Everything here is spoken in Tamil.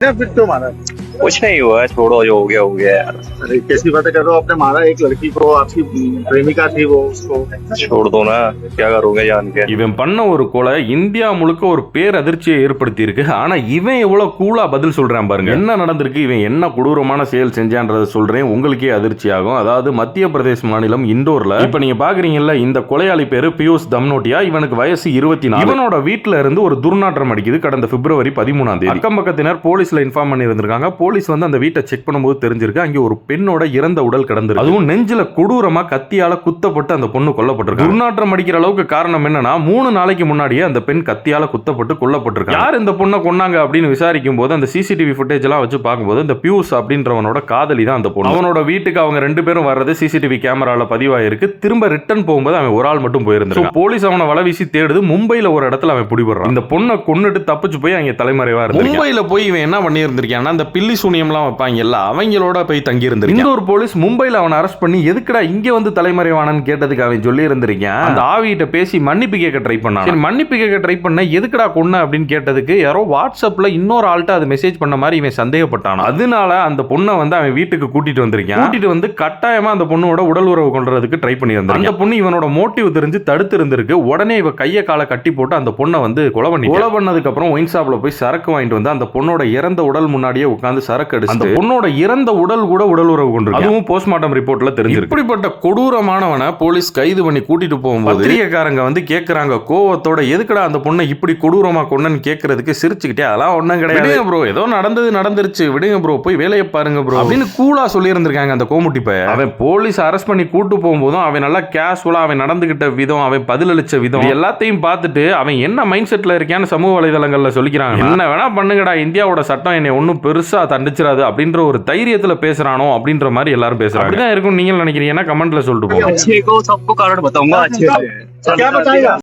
फिर तो मारा। कुछ नहीं हुआ, छोड़ो, जो हो गया हो गया यार। अरे कैसी बातें कर रहे हो, आपने मारा एक लड़की को, आपकी प्रेमिका थी वो, उसको छोड़ दो ना, क्या करोगे जान के। இவன் பண்ண ஒரு கொலை இந்தியா முழுக்க ஒரு பேரதிர்ச்சியை ஏற்படுத்தி இருக்கு. ஆனா இவன் எவ்வளவு கூலா பதில் சொல்றான் பாருங்க. என்ன நடந்திருக்கு, இவன் என்ன கொடூரமான செயல் செஞ்சான்றத சொல்றேன், உங்களுக்கே அதிர்ச்சி ஆகும். அதாவது மத்திய பிரதேச மாநிலம் இண்டோர்ல இப்ப நீங்க பாக்குறீங்கல்ல, இந்த கொலையாளி பேரு பியூஷ் தம்னோட்டியா. இவனுக்கு வயசு 24. இவனோட வீட்டுல இருந்து ஒரு துர்நாற்றம் அடிக்குது. கடந்த பிப்ரவரி 13ஆம் தேதி அக்கம் பக்கத்தினர் போலீஸ்ல இன்ஃபார்ம் பண்ணி இருந்திருக்காங்க. போலீஸ் வந்து அந்த வீட்டை செக் பண்ணும்போது தெரிஞ்சிருக்கு, அங்கே ஒரு பெண்ணோட இறந்த உடல் கிடந்திருக்கு. அதுவும் நெஞ்சில கொடூரமா கத்தியால குத்தப்பட்டு அந்த பொண்ணு கொல்லப்பட்டிருக்கு. துர்நாற்றம் அடிக்கிற அளவுக்கு காரணம் என்னன்னா, 3 நாளைக்கு முன்னாடியே அந்த பெண் கத்தியால குத்தப்பட்டு கொல்லப்பட்டிருக்கு. யார் இந்த பொண்ணை கொன்னாங்க அப்படின்னு விசாரிக்கும் போது அந்த சிசிடிவி ஃபுட்டேஜ் எல்லாம் வச்சு பார்க்கும்போது இந்த பியூஷ் அப்படின்றவனோட காதலி தான் அந்த பொண்ணு. அவனோட வீட்டுக்கு அவங்க 2 பேரும் வர்றது சிசிடிவி கேமரால பதிவாயிருக்கு. திரும்ப ரிட்டர்ன் போகும்போது அவன் ஒரு ஆள் மட்டும் போயிருந்தான். போலீஸ் அவனை வலவீசி தேடுது. மும்பைல ஒரு இடத்துல அவன் பிடிபடுறான். இந்த பொண்ணை கொன்னுட்டு தப்பிச்சு போய் அங்க தலைமறைவா இருக்கு. மும்பைல போய் இவன் என்ன பண்ணி இருந்திருக்கான், அந்த பில்லி சூனியம்லாம் வைப்பாங்கல்ல, அவங்களோட போய் தங்கி இருந்திருக்கான். இந்த ஒரு போலீஸ் மும்பைல அவனை அரெஸ்ட் பண்ணி எதுக்குடா இங்க வந்து தலைமறைவானன்னு கேட்டதுக்கு அவன் சொல்லி இருந்திருக்கான், அந்த ஆவியிட்ட பேசி மன்னிப்பு கேட்க ட்ரை பண்ணான். சரி, மன்னிப்பு கேட்க ட்ரை பண்ண, எதுக்குடா கொன்ன அப்படின்னு கேட்டதுக்கு யாரோ வாட்ஸ்அப்ல இன்னொரு ஆள்கிட்ட அது மெசேஜ் பண்ண மாதிரி இவன் சந்தேகப்பட்டான். அதனால அந்த பொண்ணை வந்து அவன் வீட்டுக்கு கூட்டிட்டு வந்திருக்கான். கூட்டிட்டு வந்து கட்டாயமா அந்த பொண்ணோட உடல் உறவு கொள்றதுக்கு ட்ரை பண்ணி வந்தான். அந்த பொண்ணு இவனோட மோட்டிவ் தெரிஞ்சு தடுத்து இருந்திருக்கு. உடனே இவ கைய காலை கட்டி போட்டு அந்த பொண்ணை வந்து கொலை பண்ணதுக்கு அப்புறம் ஒயின் ஷாப்ல போய் சரக்கு வாங்கிட்டு வந்து அந்த பொண்ணோட இறந்த உடல் முன்னாடியே உட்கார்ந்து சரக்கு அடிச்சு அந்த பொண்ணோட இறந்த உடல் கூட உடல் உறவு கொண்டிருக்கு. அதுவும் போஸ்ட்மார்ட்டம் ரிப்போர்ட்ல தெரிஞ்சிருக்கு. இப்படிப்பட்ட கொடூரமானவனை போலீஸ் கைது பண்ணி கூட்டிட்டு போகும்போது பத்திரிகைக்காரங்க வந்து கேக்குறாங்க கோவத்தோட, எதுக்குடா அந்த பொண்ணை இப்படி கொடூரமா கொண்டன்னு கேட்கறதுக்கு சிரிச்சுக்கிட்டே, அதெல்லாம் ஒண்ணும் கிடையாது ப்ரோ, ஏதோ நடந்துருச்சு, விடுங்க ப்ரோ, போய் வேலையை பாருங்க ப்ரோ அப்படின்னு கூலா சொல்லி இருந்திருக்காங்க அந்த கோமுட்டி பைய. அவன் போலீஸ் அரெஸ்ட் பண்ணி கூட்டு போகும்போதும் அவன் நல்லா கேஷுவலா அவன் நடந்துகிட்ட விதம், அவன் பதிலளிச்ச விதம் எல்லாத்தையும் பார்த்துட்டு அவன் என்ன மைண்ட் செட்ல இருக்கான்னு சமூக வலைதளங்கள்ல சொல்லிக்கிறாங்க. என்ன வேணா பண்ணுங்கடா, இந்தியாவோட சட்டம் என்னை ஒன்னும் பெருசா தண்டிச்சிடாது அப்படின்ற ஒரு தைரியத்துல பேசுறானோ அப்படின்ற மாதிரி எல்லாரும் பேசுறாங்க. அப்படிதான் இருக்கும் நீங்க நினைக்கிறீங்கன்னா கமெண்ட்ல சொல்லிட்டு போங்க. अच्छे को सबको कारण बताऊंगा, अच्छे से। क्या बताएगा?